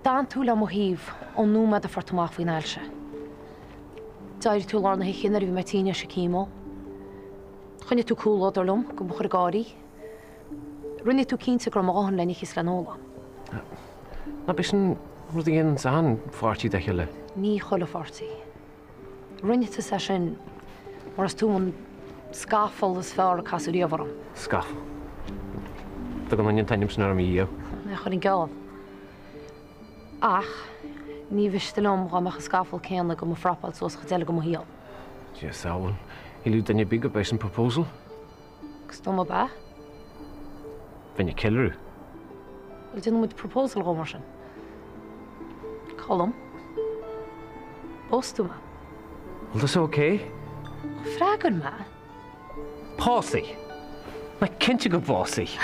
Dan tú le mo híh ó núma a fortamach faoin ailse. Dair tú lána chinnar bhí me tíine se címó. Chunne tú cúládorlumm go buchar gáí. Rinne tú cínta gur máhan lenne chis lenóla. Na bis an rud géan san fáirtí de heile. Ní chola fortaí. Rinne tú sa sin mar as tú an scafol is fearr a casúíomhharm. Scafol. Da gan onion tainim sin ar mi ío. Na chun gáil. Ach, ní bhistelum ramach a scafol céanna go mo frapal sos chatéile go mo híal. Yes, Alan. Ilú danne big up an proposal? Gus dom ba? When you kill her? Well, didn't with proposal go mar sin. Cholm. Postuma. Well, that's okay. Fragan ma. Pósadh. Na cinse go bósadh.